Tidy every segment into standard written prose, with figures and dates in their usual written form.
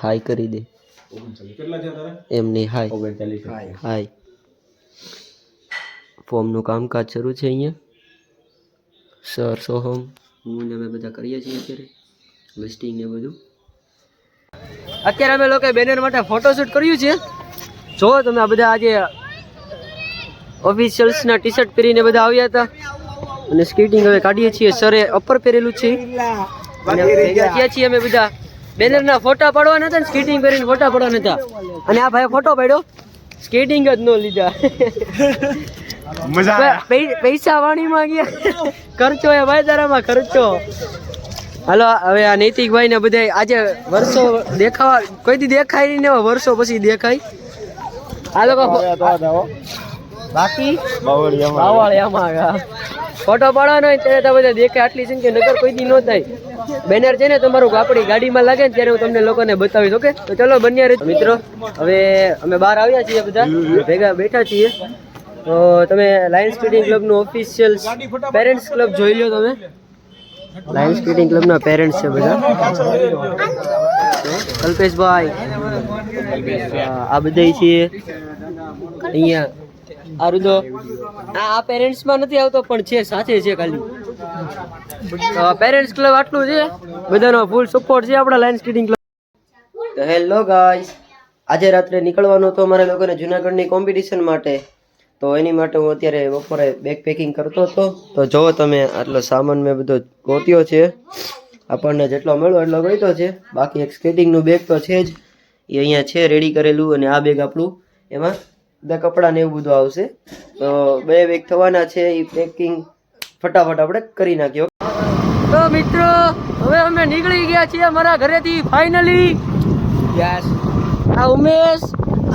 હાય કરી દે એમ નહીં હાય હાય ફોર્મનું કામકાજ શરૂ છે અહીંયા સર સોહમ હું ને અમે બધા કરીએ છીએ અત્યારે લિસ્ટિંગ ને બધું અત્યારે અમે લોકો બેનર માટે ફોટોશૂટ કર્યું છે જો તમે આ બધા આજે ઓફિશિયલ્સના ટી શર્ટ પહેરીને બધા આવ્યા હતા અને સ્કેટિંગ હવે કાઢીએ છીએ સરે અપર પહેરેલું છે અને ભેગા થયા છીએ અમે બધા બેનરના ફોટા પાડવાના હતા ને સ્કેટિંગ કરીને ફોટા પાડવાના હતા અને આ ભાઈ ફોટો પાડ્યો સ્કેટિંગ જ ન લીધા પૈસા વાણીમાં ગયા ખર્ચો એ ભાઈ તારામાં ખર્ચો હાલો હવે આ નૈતિકભાઈ ને બધા આજે વર્ષો દેખાવા કોઈથી દેખાય નહીં ને વર્ષો પછી દેખાય આ લોકો બાકી બાવળિયામાં ફોટો પાડવાનો હોય ત્યારે બધા દેખાય આટલી સંખ્યા નગર કોઈ દી ન થાય બેનર છે ને તમારું આપણી ગાડીમાં લાગે ને ત્યારે હું તમને લોકોને બતાવીશ ઓકે તો ચલો બન્યા રહે મિત્રો હવે અમે બહાર આવ્યા છીએ બધા ભેગા બેઠા છીએ તો તમે લાયન્સ સ્કેટિંગ ક્લબનું ઓફિશિયલ પેરેન્ટ્સ ક્લબ જોઈ લો તમે લાયન્સ સ્કેટિંગ ક્લબના પેરેન્ટ્સ છે બધા કલ્પેશભાઈ આ બધા છીએ અહીંયા આ રૂદો આ પેરેન્ટ્સમાં નથી આવતો પણ છે સાથે છે ખાલી પેરેન્ટ્સ ક્લબ આટલું છે બધાનો ફૂલ સપોર્ટ છે આપણા લાયન્સ સ્કેટિંગ ક્લબ તો હેલો ગાઈસ આજે રાત્રે નીકળવાનું હતું અમારે લોકોને જુનાગઢની કોમ્પિટિશન માટે તો એની માટે હું અત્યારે બપોરે બેગ પેકિંગ કરતો હતો તો જો તમે આટલો સામાન મેં બધો ગોત્યો છે આપણને જેટલો મળ્યો એટલો ગોત્યો છે બાકી એક સ્કેટિંગનું બેગ તો છે જ એ અહીંયા છે રેડી કરેલું અને આ બેગ આપણું એમાં બધા કપડાં ને એવું બધું આવશે તો બે બેગ થવાના છે એ પેકિંગ ફટાફટ આપણે કરી નાખ્યો તો મિત્રો હવે અમે નીકળી ગયા છીએ અમારા ઘરેથી ફાઇનલી આ ઉમેશ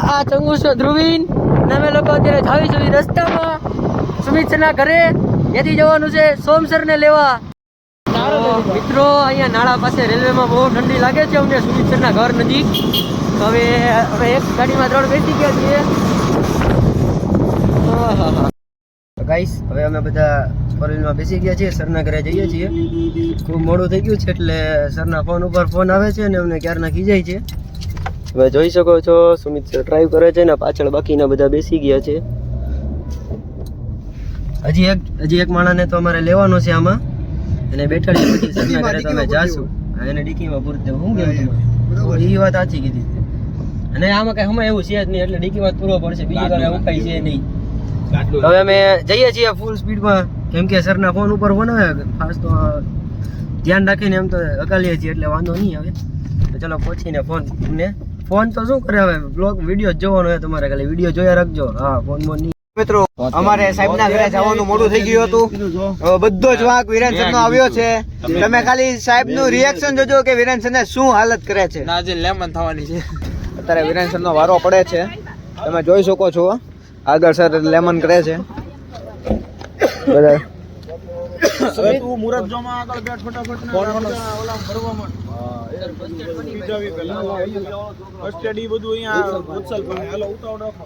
આ ચંગુસ ધ્રુવીન અને અમે લોકો અત્યારે જાવીશું રસ્તામાં સુમિત સરના ઘરે ત્યાંથી જવાનું છે સોમસર ને લેવા મિત્રો અહીંયા નાળા પાસે રેલવેમાં બહુ ઠંડી લાગે છે અમને સુમિત સરના ઘર નજીક હવે અમે એક ગાડીમાં 3 બેસી ગયા છીએ ગાઈસ હવે અમે બધા ફોરવ્હીલમાં બેસી ગયા છીએ સરના ઘરે જઈએ છીએ ખૂબ મોડું થઈ ગયું છે એટલે સરના ફોન ઉપર ફોન આવે છે અને અમને ક્યારના ખીજાય છે હવે જોઈ શકો છો સુમિત સર ડ્રાઈવ કરે છે ને પાછળ બાકીના બધા બેસી ગયા છે હજી એક માણસને તો અમારે લેવાનો છે આમાં અને બેઠાડી પછી સરના ઘરે તો અમે જાશું એને ડીકીમાં પૂરી દેવું શું કેવું તમારે એ વાત સાચી કીધી અને આમાં કઈ હમણાં એવું છે જ નહીં એટલે ડીકીમાં પૂરો પડશે બીજી વાર એવું કઈ છે નહીં હવે અમે જઈએ છીએ ફૂલ સ્પીડમાં કેમ કે સરના ફોન ઉપર ફોન આવે ખાસ તો ધ્યાન રાખીને એમ તો અકાલીએ છીએ એટલે વાંધો નહીં આવે તો ચલો પહોંચીને ફોન તો શું કરે હવે બ્લોગ વિડીયો જોવાનો હોય તમારે ખાલી વિડીયો જોયા રાખજો હા ફોન નહીં મિત્રો અમારે સાહેબના ઘરે જવાનું મોડું થઈ ગયું હતું બધો જ વાંક વિરેન સરનો આવ્યો છે તમે ખાલી સાહેબનું રિએક્શન જોજો કે વિરેન સરને શું હાલત કરે છે આજે લેમન થવાની છે અત્યારે વિરેન સરનો વારો પડે છે તમે જોઈ શકો છો આગળ સર લેમન કરે છે બધા હવે તું મુરત જોમાં આગળ બેઠ ફટાફટ ને ઓલા ભરવા માંડ બીજાવી પહેલા સ્ટડી બધું અહીંયા ઉત્સલ પર હાલો ઉતાવળ રાખો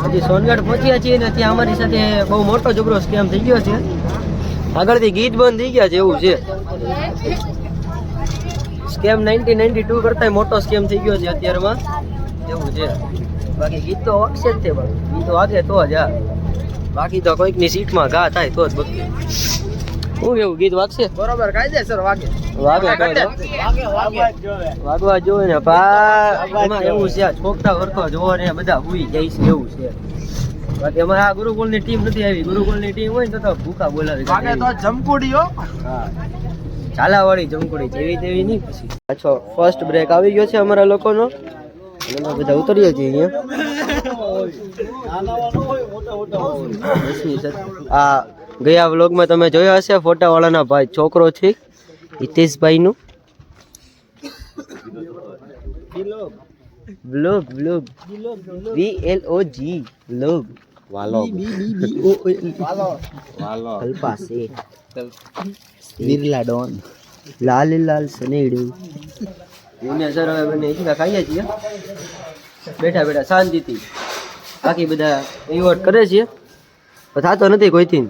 હજી સોનગઢ પહોંચ્યા છીએ ને ત્યાં અમારી સાથે બહુ મોટો જબરો સ્કેમ થઈ ગયો છે આગળથી ગીત બંધ થઈ ગયા છે એવું છે સ્કેમ 1992 કરતા મોટો સ્કેમ થઈ ગયો છે અત્યારમાં એવું છે બાકી ગીત તો વાગશે જ તે પણ ગીતો વાગે તો જ બાકી તો કોઈકની સીટમાં ઘા થાય તો જ બગડે હું કેવું ગીત વાગશે? બરોબર કાયદેસર વાગે. વાગે વાગવા જોવે ને એમાં એવું છે, આ છોકરા વર્ખો જોવો ને બધા હુઈ જાય છે એવું છે. બાકી અમારે આ ગુરુકુળ ની ટીમ નથી આવી. ગુરુકુળ ની ટીમ હોય ને તો ભૂખા બોલાવી વાગે તો જમકુડીઓ. ઝાલાવાળી જમકુડી જેવી તેવી નહીં. પછી પાછો ફર્સ્ટ બ્રેક આવી ગયો છે અમારા લોકોનો. અમે બધા ઉતરીએ છીએ અહીંયા. આ ગયા વ્લોગમાં તમે જોયા હશે ફોટા વાળાના ભાઈ છોકરો છે હિતેશભાઈ નું વ્લોગ VLOG વ્લોગ વાલો કલ્પા છે બિરલા ડોન લાલ સનેડું એને સર હવે બને ઈચ્છા ખાઈએ છીએ બેઠા શાંતિથી. બાકી બધા એવોર્ડ કરે છે પણ થતો નથી કોઈથી.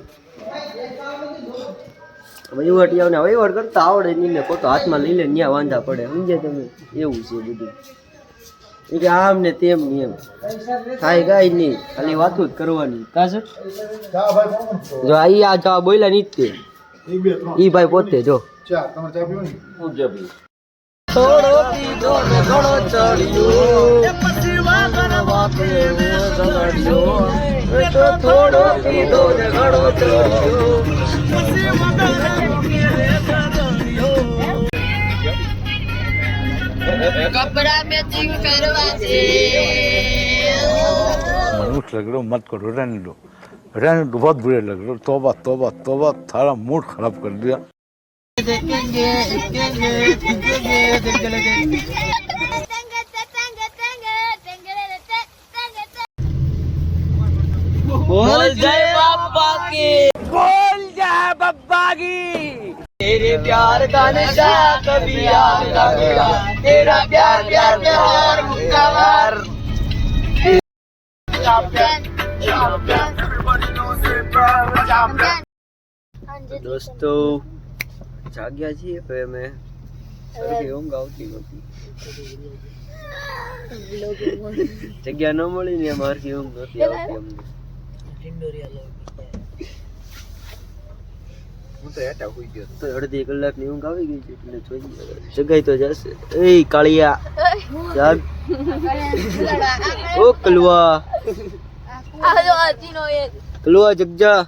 વહીવટ કરતા આવડે નહીં ને પોતો હાથમાં લઈ લે ન્યા વાંધા પડે. સમજે તમે? એવું છે બધું. એ કે આમ ને તેમ ને એમ થાય કાંઈ નહીં, ખાલી વાતું જ કરવાની. કા સર જો આ ચા બોલ્યા નહીં તે ઈ ભાઈ પોતે જો થોડો પીધો ને ઘણો ચડ્યો થોડો પીધો ને ઘણો कपड़ा मैचिंग करवा दे मनुष्य लग रहा मत करो, रहने दो बहुत बुरे लग रहे हो. तौबा तौबा तौबा, थारा मूड खराब कर दिया. बोल जय बाबा की, बोल जय बाबा की. तेरे प्यार का नशा कभी याद ना गया, तेरा प्यार प्यार प्यार मुक्कावार. दोस्तों જાગ્યા છીએ હવે અમે. સરખી ઊંઘ આવતી નથી, જગ્યા ન મળી ને એમાં સરખી ઊંઘ નથી આવતી અમને. હું તો હેઠા હોઈ ગયો તો અડધી કલાકની ઊંઘ આવી ગઈ છે એટલે જોઈએ જગાઈ તો જશે. એ કાળિયા જાગ. ઓ કલવા કલવા જગજા.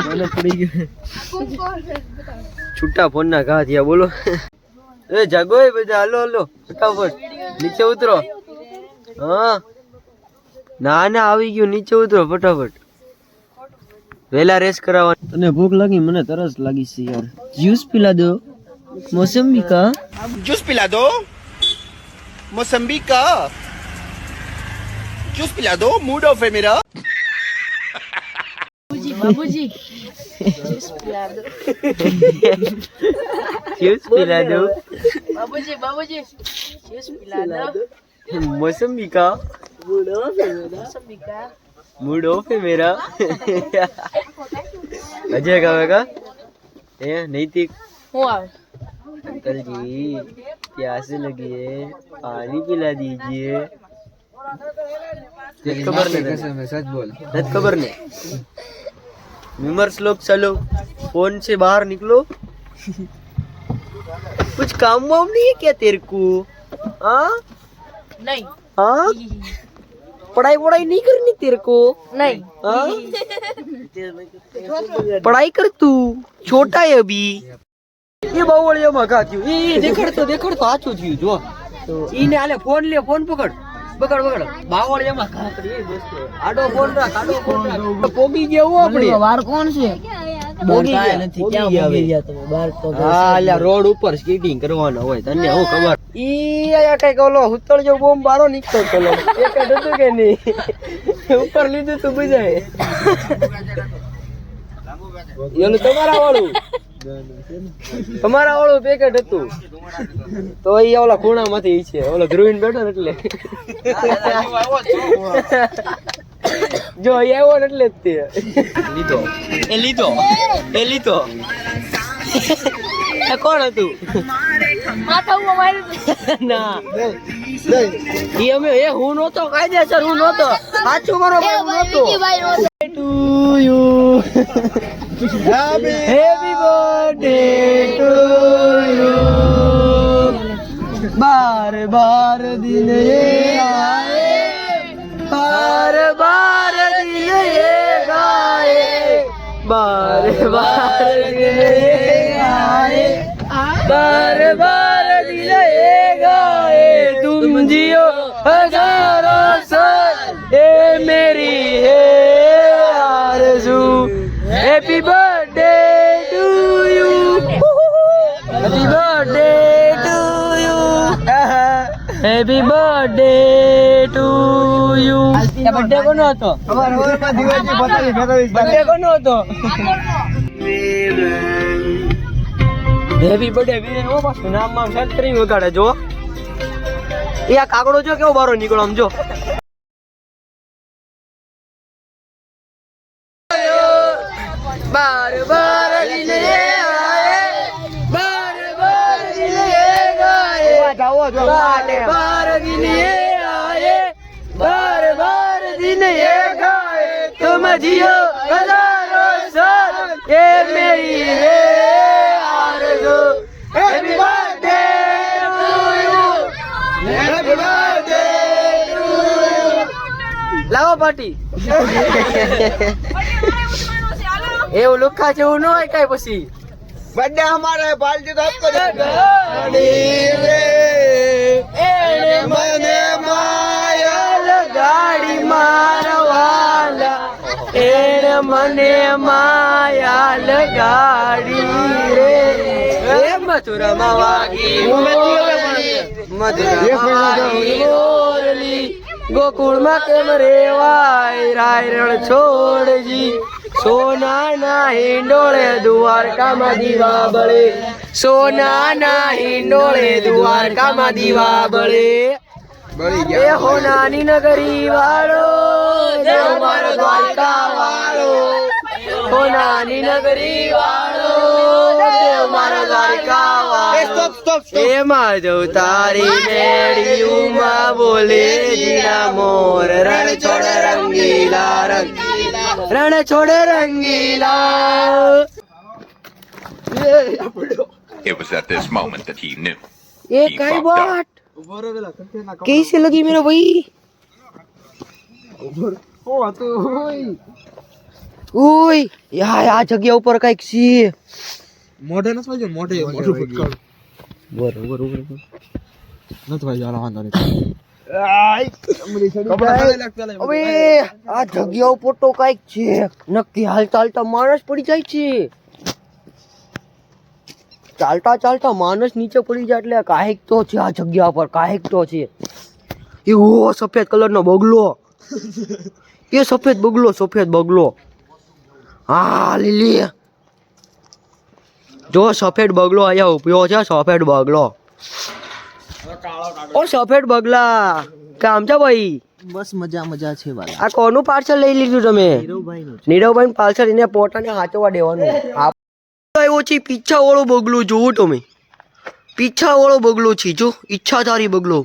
મને પડી ગયો છૂટા ફોન ના ઘા થયા. બોલો એ જાગો એ બધા, હાલો હાલો ફટાફટ નીચે ઉતરો. હા ના આવી ગયું, નીચે ઉતરો ફટાફટ. વેલા રેસ કરાવવાની. તને ભૂખ લાગી, મને તરસ લાગી છે યાર. જ્યુસ પીલા દો મોસંબી કા. जूस पिला दो मौसम्बी का जूस पिला दो मूड ऑफ है मेरा बाबूजी जूस पिला दो જ્યુસ પીલા દો बाबूजी जूस पिला दो मौसमी का मौसमी का मूड ऑफ है मेरा. अजय गावेगा ये नैतिक. हुआ अंकल जी प्यास लगी है, पानी पिला दीजिए. खबर नहीं, સચ બોલ. नहीं खबर नहीं. विमर्श लोग चलो फोन से बाहर निकलो. कुछ काम वाम नहीं है क्या तेरे को? हाँ नहीं हाँ पढ़ाई नहीं करनी तेरे को? नहीं हाँ? पढ़ाई कर तू, छोटा है अभी. ये बावળિયા માં ઘા થયું. એ દેખાડતો આછું થયું જો. ઈને આલે ફોન લે, ફોન પકડ. બાવળિયામાં ઘા કરી. એ દોસ્તો આડો ફોન રાખ. પોગી ગયા હો આપણે. बाहर कौन से પોગી ગયા તમે બાર તો. હા અલ્યા રોડ ઉપર સ્કેટિંગ કરવાનો હોય તને હું ખબર. ઈ આયા કઈક ઓલો હુતળ જેવો બોમ્બ બારો નીકળતો ચલો. એક જ હતું કે નહીં? ઉપર લીધું તું બજાય. એનું તમારા વાળું પેકેટ હતું તો એ ઓલા ખૂણામાંથી છે. ઓલો ધ્રુવીન બેઠો ને એટલે જો એ આવ્યો ને એટલે જ તે લીધો. એ કોણ હતું? माथा हुआ मारे ના ઈ અમે હું નહોતો, કાયદેસર હું નહોતો. સાચું મારો ભાઈ હું નહોતો. भाई to you happy birthday to you બાર બાર દિન ये आए बार बार दिन ये गाए बार बार दिन ये आए बार बार दिन ये गाए तुम जियो हजारों साल ये मेरी है आरज़ू happy birthday to you happy birthday to you happy birthday to you birthday કોનો હતો બર્થડે કોનો હતો હેપી બર્થડે વીરેન ઓ પાછું નામ માં સેટ કરી વગાડે જો એ આ કાગડો જો કેવો બારો નીકળો આમ જો बार बार दिन ये आए बार बार दिन ये गाए बार बार दिन ये आए बार बार दिन ये गाए तुम जियो हजारों साल ये मेरी है आरज़ू happy birthday to you happy birthday to you लाओ पार्टी એવું લુખા જેવું ન હોય કઈ પછી બર્થડે અમારે પાર્ટી તો આપકો એને મને માયાલ ગાડી મારવાલા એને મને માયાલ ગાડી રે એ મથુરામાં વાગી મોરલી ગોકુળમાં કેમ રેવાય રાયરણ છોડજી સોનાના હિંડોળે દ્વારકામાં દીવા બળે સોનાના હિંડોળે દ્વારકામાં દીવા બળે એ હોનાની નગરી વાળો દેવ મારો દ્વારકા વાળો હોનાની નગરી વાળો દેવ મારો દ્વારકા વાળો એમાં જો તારી મેળીયુમાં બોલે જીણા મોર રણ છોડ રંગીલા રણ છોડ રંગીલા It was at this moment that he knew. ये कई बात कैसे लगी मेरा भाई ओय यार આ જગ્યા ઉપર કઈક છે મોઢે નથી વાગ્યું મોઢે મોઢું ફટકારું બરોબર નથી વાગ્યું વાંધો નહીં હવે આ જગ્યા ઉપર તો કઈક છે નક્કી હાલતા હાલતા માણસ પડી જાય છે ચાલતા ચાલતા માણસ નીચે પડી જાય એટલે કાંઈક તો છે આ જગ્યા પર કાંઈક તો છે એવો સફેદ કલરનો બગલો એ સફેદ બગલો હા લીલી જો સફેદ બગલો અહીંયા ઉભ્યો છે સફેદ બગલો ઓ સફેદ બગલા કામ છે ભાઈ બસ મજા છે વાલા આ કોનું પાર્સલ લઈ લીધું તમે નીરવભાઈ પાર્સલ એને પોતાને હાચવા દેવાનું આવ્યો છે પીછા વાળો બગલો જોવો તમે પીછા વાળો બગલો છે જો ઈચ્છાધારી બગલો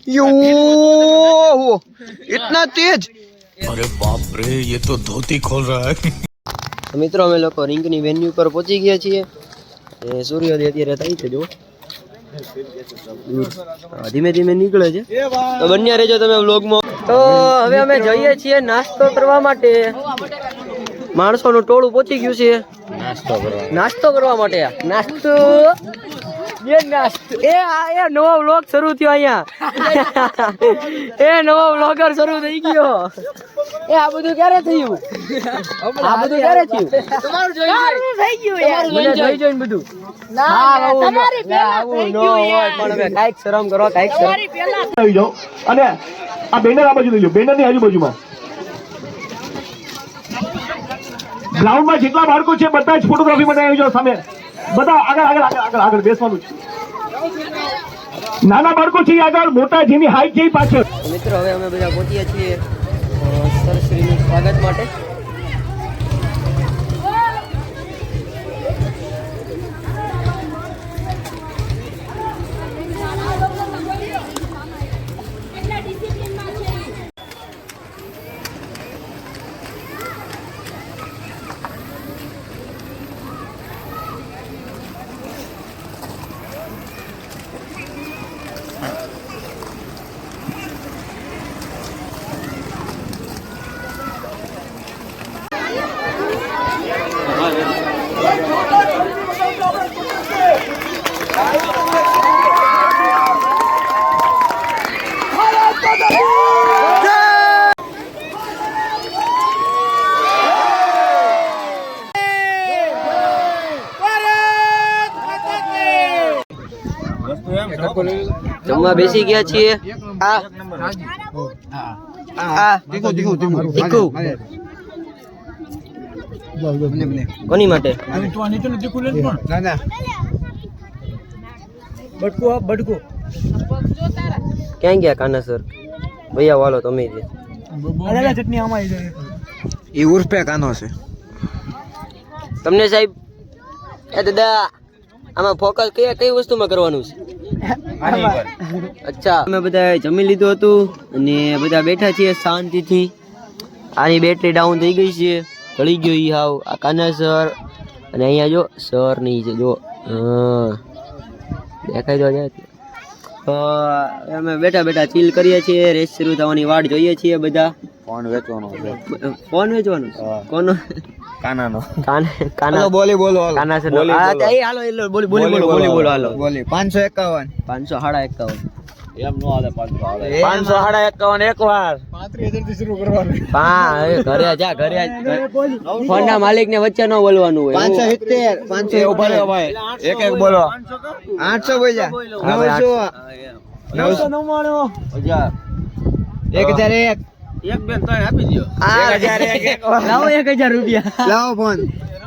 यो इतना तेज अरे बाप रे ये तो धोती खोल रहा है મિત્રો અમે લોકો રિંગની વેન્યુ પર પહોંચી ગયા છીએ સૂર્યોદય અત્યારે થાય છે જો ધીમે ધીમે નીકળે છે તો બન્યા રહેજો તમે વ્લોગમાં તો હવે અમે જઈએ છીએ નાસ્તો કરવા માટે માણસોનું ટોળું પહોંચી ગયું છે નાસ્તો કરવા માટે નાસ્તો એ નવો વ્લોગ શરૂ થયો અહીંયા એ નવો વ્લોગર શરૂ થઈ ગયો એ આ બધું ક્યારે થયું તમારું જોઈને બધું તમારી પહેલા થઈ ગયું યાર. પણ હવે કાંઈક શરમ કરો કાંઈક શરમ તમારી પહેલા આવી જાઓ અને આ બેનર આ બાજુ લઈ લો બેનર ની આજુબાજુમાં ગ્રાઉન્ડમાં જેટલા બાળકો છે બધા જ ફોટોગ્રાફી માટે આવી જાઓ સામે બધા આગળ બેસવાનું છે નાના બાળકો છે એ આગળ મોટા જેની હાઈટ છે એ પાછળ મિત્રો હવે અમે બધા પહોંચ્યા છીએ સરશ્રીનું સ્વાગત માટે જમવા બેસી ગયા છીએ. તીખું કોની માટે? ક્યાં ગયા કાના સર? ભૈયા વાલો તમે છે. એ ઉર્ફે કાનો છે. તમને સાહેબ એ દાદા આમાં ફોકસ કઈ વસ્તુમાં કરવાનું છે? અચ્છા, અમે બધા જમી લીધું હતું અને બધા બેઠા છીએ શાંતિથી. આની બેટરી ડાઉન થઈ ગઈ છે, જળી ગયો ઈ હાવ. આ કાના સર અને અહીંયા જો સર નહીં છે, જો દેખાઈ દો જાય. અમે બેઠા બેઠા ચીલ કરીએ છીએ, રેસ શરૂ થવાની વાટ જોઈએ છીએ બધા. ફોન વેચવાનો કોનો? કાના બોલી બોલો કાના સર હાલો બોલી હાલો. 551 551 એમ નો આવે 551 એકવાર 35,000 થી શરૂ કરવાનું. ઘરે જા ફોન ના માલિક ને વચ્ચે ન બોલવાનું હોય. 570 500 ઉભા રહ્યો ભાઈ, એક એક બોલો. 800 બોલ્યા, 900 1001 લાવો 1000 રૂપિયા. લાવો ફોન.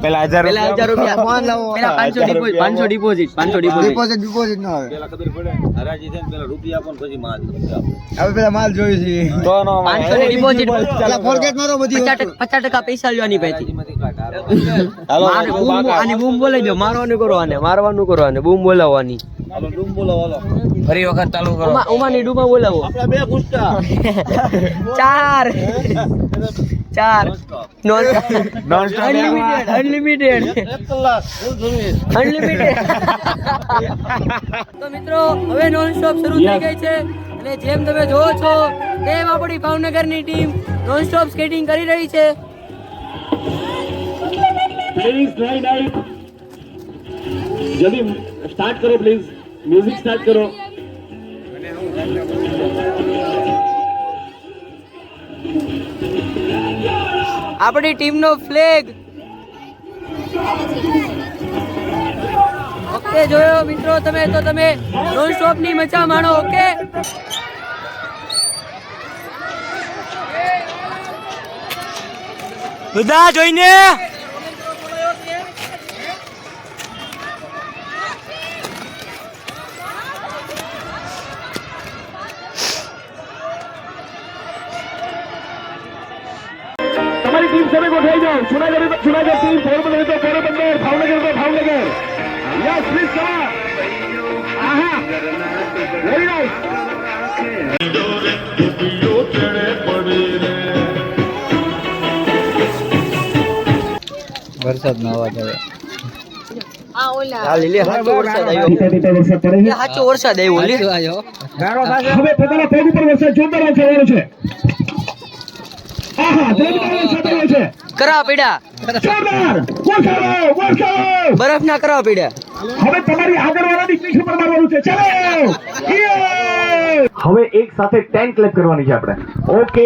પેલા 1000 રૂપિયા ફોન લાવો. પેલા 500 ડિપોઝિટ ડિપોઝિટ ના આવે. હવે પેલા માલ જોયું છે તો નો 500 ડિપોઝિટ. પેલા ફોરગેટ મારો બધી 50% પૈસા લેવાની પાછી. આની બૂમ બોલાવી દો. મારવાનું કરો આને બૂમ બોલાવવાની. ફરી વખત ચાલુ કરો. ઉમાની ડૂબા બોલાવો. બે ગુસ્સા 4 અનલિમિટેડ. તો મિત્રો હવે નોન સ્ટોપ શરૂ થઈ ગઈ છે અને જેમ તમે જોવો છો તેમ આપણી ભાવનગરની ટીમ નોન સ્ટોપ સ્કેટિંગ કરી રહી છે. પ્લીઝ નાઈટ જલ્દી સ્ટાર્ટ કરો, પ્લીઝ મ્યુઝિક સ્ટાર્ટ કરો. આપણી ટીમનો ફ્લેગ ઓકે જોયો મિત્રો તમે નોન સ્ટોપ ની મજા માણો. ઓકે બધા જોઈને તમારી ટીમ સભે ગોઠવાઈ જાઓ. જુનાગઢ ટીમ, પોરબંદર તો પોરબંદર, ભાવનગર તો Bhavnagar. Yes please come. Aha very nice. વરસાદનો અવાજ આવે. સાચો વરસાદ આવ્યો. વરસાદ પડે છે. સાચો વરસાદ આવ્યો. હવે પોતાના પગ ઉપર વરસાદ જોરદાર આવવાનો છે. આહા જોરદાર વરસાદ આવ્યો છે. કરા પીડા જોરદાર વરસાદ. બરફના કરા પીડા. હવે તમારી આગળવાળાની પીઠ પર મારવાનું છે. ચાલો હવે એક સાથે 10 ક્લેપ કરવાની છે આપણે. Okay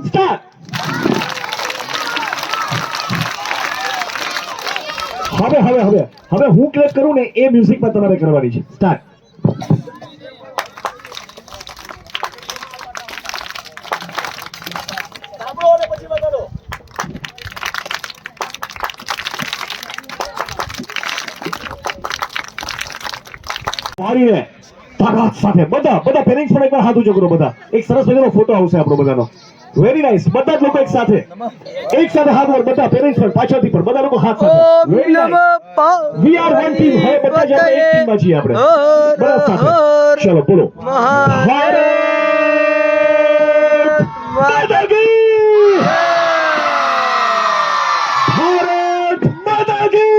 start. હવે હું ક્લેપ કરું ને એ મ્યુઝિક પર તમારે કરવાની છે. સ્ટાર્ટ. મારીને તાકાત સાથે બધા પેરેન્ટ્સ પણ એકવાર હાથ ઊંચો કરો. બધા એક સરસ મજાનો ફોટો આવશે આપણો બધાનો. Very nice. બધા જ લોકો એક સાથે હાથ ઉપર. બધા પેરેન્ટ્સ પણ પાછળથી પણ બધા લોકો હાથ સાથે. Very nice. We are one team. હવે બધા જ આપણે એક ટીમમાં છીએ આપણે. બધા સાથે ચલો બોલો. ભારત માતા કી. ભારત માતા કી.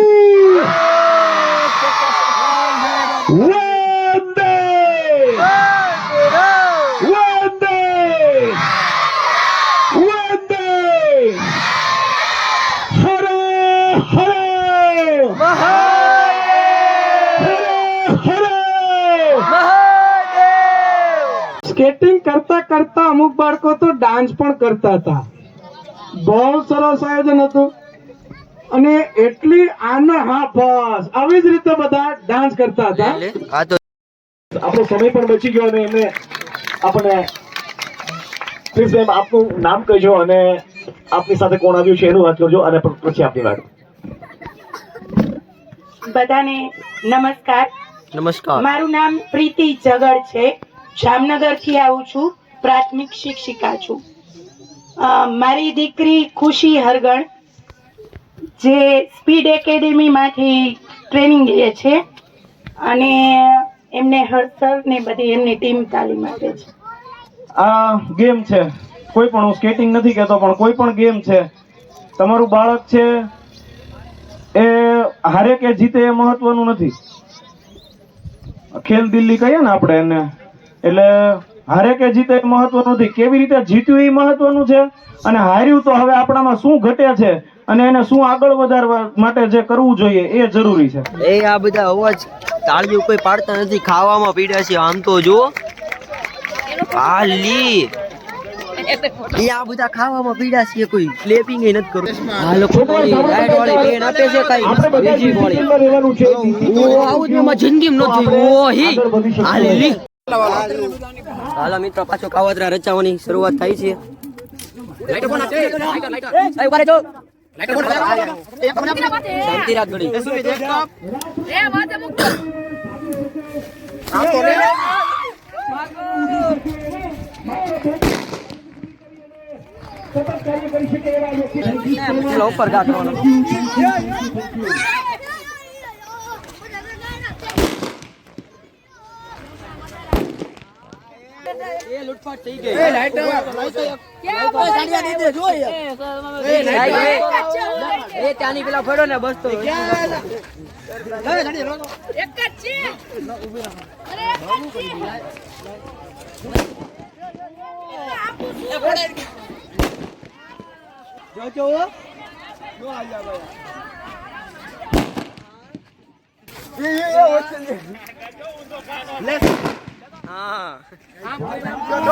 સ્કેટિંગ કરતા કરતા અમુક બાળકો તો ડાન્સ પણ કરતા હતા. બહુ સરસ આયોજન હતું અને એટલી આનંદ. હા બસ આવી જ રીતે બધા ડાન્સ કરતા હતા. આપણો સમય પણ બચી ગયો અને એમને આપણને પ્લીઝ આપનું નામ કહેજો અને આપની સાથે કોણ આવ્યું છે એનું વાત કરજો અને પછી આપની વાત. બધાને નમસ્કાર. નમસ્કાર. મારું નામ પ્રીતિ જગડ છે. જામનગર થી આવું છું. પ્રાથમિક શિક્ષિકા છું. મારી દીકરી ખુશી હરગણ જે સ્પીડ એકેડેમી માંથી ટ્રેનિંગ લે છે અને એમને હર્ષર ને બધી એમની ટીમ તાલીમ આપે છે. આ ગેમ છે, કોઈ પણ, હું સ્કેટિંગ નથી કહેતો, પણ કોઈ પણ ગેમ છે, તમારું બાળક છે એ હારે કે જીતે એ મહત્વનું નથી. ખેલ દિલ્હી કહીએ ને આપણે એને, એટલે હારે કે જીતે એ મહત્વનું નથી, કેવી રીતે જીત્યું એ મહત્વનું છે. અને હાર્યું તો હવે આપણામાં શું ઘટે છે અને એને શું આગળ વધારવા માટે જે કરવું જોઈએ એ જરૂરી છે. એ આ બધા અવાજ તાળીઓ કોઈ પાડતા નથી, ખાવામાં પીડ્યા છે. આમ તો જો આલી એ આ બધા ખાવામાં પીડ્યા છે, કોઈ ક્લેપિંગ એ નથી કરવું. આ લોકો લાઈટ વાળી પેન આપે છે કઈ બીજી વાળી ઓ આવું જ મેં જિંદગીમાં ન જોયું. ઓ હી આલી હાલો મિત્રો, પાછો કાવતરા રચાવવાની શરૂઆત થાય છે. શાંતિ રાખ ઘડી. ઉપર ઘા કરવાનો. એ લૂંટફાટ થઈ ગઈ. એ ત્યાંની પેલા ફળો ને બસ તો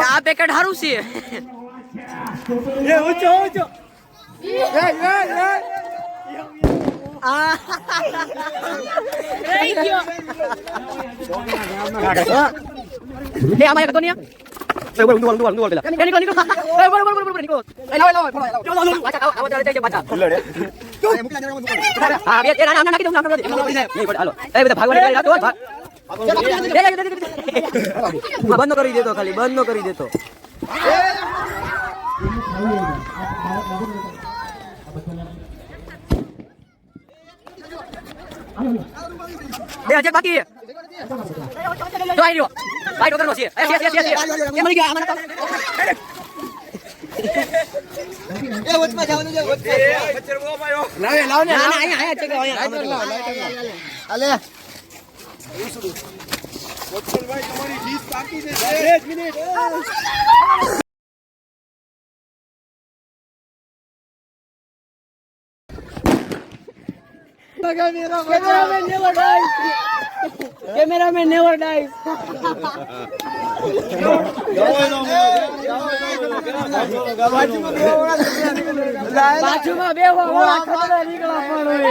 આ પેકેટ સારું છે. બંધ કરી દેતો, ખાલી બંધ કરી દેતો. બે હજાર બાકી જો આવી રહ્યો ભાઈ ટોકરનો છે. એ મળી ગયા આમાં એ વચમાં જવાનું છે. વચ્ચે બહુ પાયો લાવ ને આયા છે કે આયા આલે વચ્ચેભાઈ તમારી ડીશ બાકી છે 2 મિનિટ. Cameraman never dies. બાજુમાં બેહો, ખતરા નીકળવા પડે.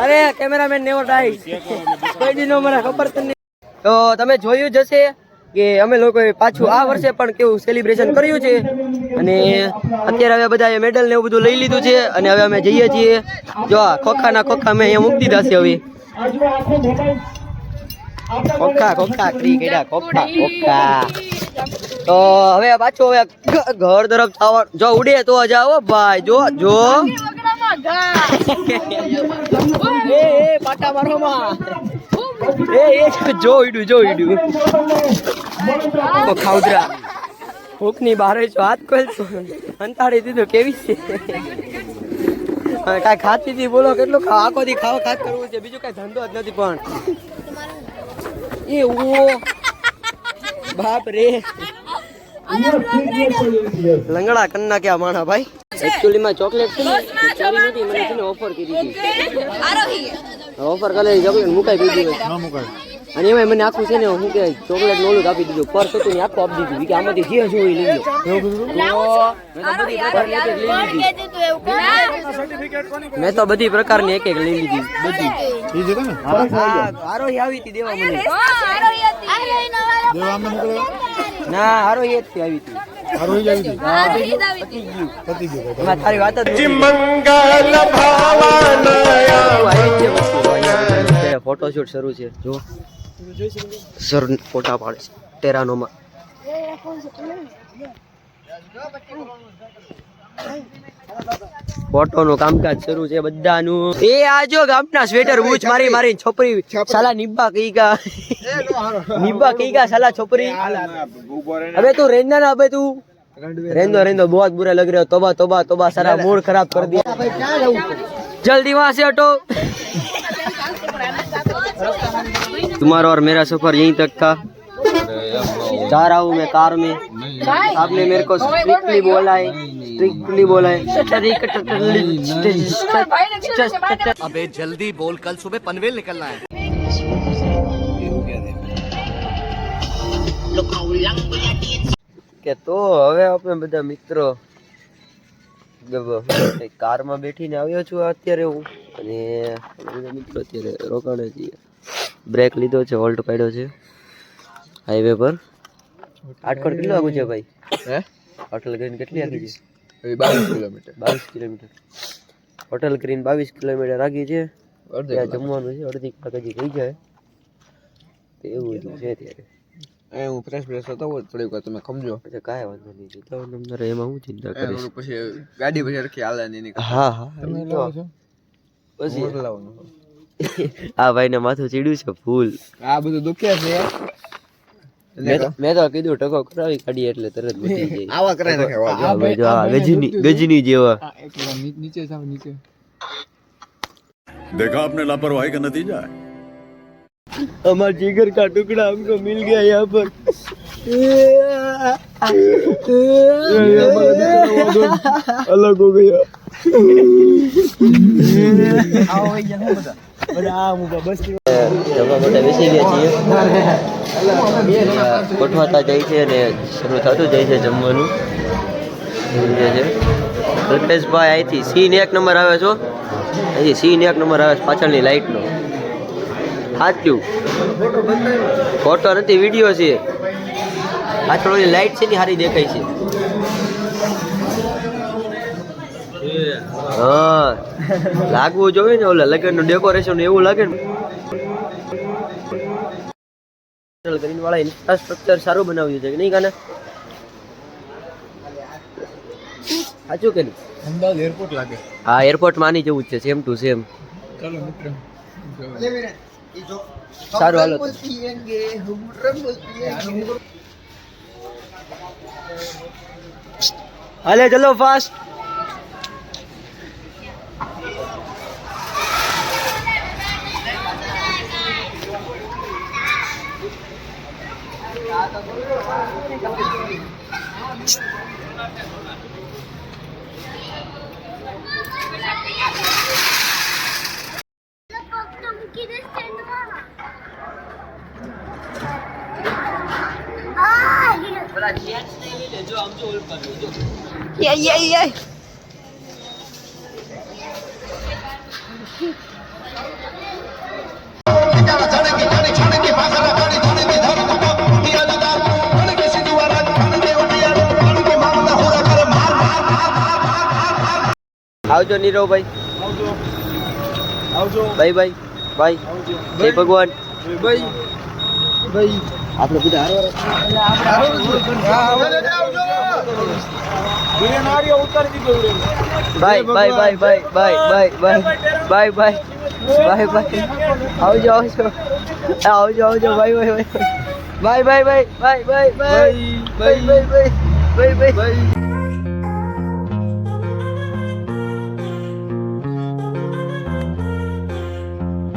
અરે કેમેરામેન નેવર ડાઈસ. કોઈ દી નો મને ખબર તો નહીં. તો તમે જોયું જ હશે કે અમે લોકોએ પાછું આ વર્ષે પણ કેવું સેલિબ્રેશન કર્યું છે અને અત્યારે હવે બધા મેડલ ને એવું બધું લઈ લીધું છે અને હવે અમે જઈએ છીએ. જો ખોખાના ખોખા મેં અહીંયા મૂકી દીધા છે. હવે ખોખા ખોખા ક્રિકેટા ખોખા ખોખા. તો હવે પાછું હવે ઘર તરફ થવા જો ઉડે તો જાઓ ભાઈ. જો જો એ પાટા મારોમાં જો ઈડું જો ઈડું ખાઉદરા ભૂખની બારે છો હાથ ખોલ અંતાડી દીધું. કેવી છે કાંઈ ખાતી હતી બોલો, કેટલું આખો દી ખાવા ખાત કરવું છે, બીજું કાંઈ ધંધો જ નથી. પણ એ ઓ બાપ રે લંગડા કન્ના ક્યાં માણા ભાઈ. એકચ્યુઅલી માં ચોકલેટ છે ને ચોરી નથી, મને છે ને ઓફર કરી હતી. ઓફર કરે ચોકલેટ મુકાઈ દીધી. અને એમાં મને આખું છે ને હું કે ચોકલેટ નોલું આપી દીધું પર્સ હતું ને આખું આપી દીધું કે આમાંથી જે શું હોય લઈ લો મેં તો બધી પ્રકારની એક લઈ લીધી બધી આરોહી આવી હતી દેવા મને ના આરોહી જ આવી હતી તારી વાત જ ફોટોશૂટ શરૂ છે જો સર ફોટા પાડે છે ટેરાનોમાં ફોટો નું કામકાજ શરૂ છે બધાનું એ આજો ગામના સ્વેટર બૂચ મારી મારી છોપરી સાલા નિબ્બા કઈકા સાલા છોપરી અબે તું રેંદા ના અબે તું रेंदो बहुत बुरा लग रहा है तोबा तोबा तोबा सारा मूड खराब कर दिया जल्दी वहां से हटो तुम्हारा और मेरा सफर यहीं तक था जा रहा हूँ मैं कार में आपने मेरे को स्ट्रिक्टली बोला है अबे जल्दी बोल कल सुबह पनवेल निकलना है કે તો હવે આપણે બધા મિત્રો કારમાં બેઠીને આવ્યો છું અત્યારે હું અને બધા મિત્રો અત્યારે રોકાણે છીએ બ્રેક લીધો છે હોલ્ટ પાડ્યો છે હાઈવે પર આટકોટ કેટલું આગું છે ભાઈ હોટલ ગ્રીન કેટલી આગી છે 22 કિલોમીટર હોટલ ગ્રીન 22 કિલોમીટર આગી છે ત્યાં જમવાનું છે અડધી કલાક હજી થઈ જાય તો એવું બધું છે ત્યારે હું ફ્રેશ હતો થોડીક વાર તમે સમજો એટલે કાંઈ વાંધો નહીં જીતો નંબર એમાં હું ચિંતા કરીશ પછી ગાડી પછી રખી હાલે નહીં હા પછી આ ભાઈ ને માથું ચીડ્યું છે ફૂલ આ બધું દુખ્યા છે મેં તો કીધું ટકો કરાવી કાઢી એટલે તરત બચી જાય આવા કરે નાખે ભાઈ જો આ ગજની જેવા નીચે જાવ નીચે देखा आपने लापरवाही का नतीजा है हमारे जिगर का टुकड़ा हमको मिल गया यहाँ पर अलग हो गया જમવા માટે બેસી ગયા છીએ ગોઠવાતા જાય છે અને શરૂ થતું જાય છે જમવાનું છે કલ્પેશભાઈ અહીંથી સીન 1 નંબર આવે છો અહીંથી સીન 1 નંબર આવે છે પાછળની લાઇટનો સાચું ફોટો નથી વિડીયો છે પાછળ ઓલી લાઇટ છે ને સારી દેખાય છે હા લાગવું જોઈએ ને ઓલા લગનનું ડેકોરેશન એવું લાગે ને ગ્રીન વાળા ઇન્ફ્રાસ્ટ્રક્ચર સારું બનાવ્યું છે કે નહીં કાને સાચું કે નહીં અમદાવાદ એરપોર્ટ લાગે હા એરપોર્ટ માની જવું જ છે સેમ ટુ સેમ ચાલો મિત્ર સારું હાલો હાલે ચલો ફાસ્ટ આવજો નીરવભાઈ આવજો બાય બાય બાય જય ભગવાન ભાઈ ભાઈ આપણે બધા bye bye bye bye bye bye bye bye bye bye આવજો આવજો આવજો આવજો bye bye bye bye bye bye bye bye bye bye bye bye bye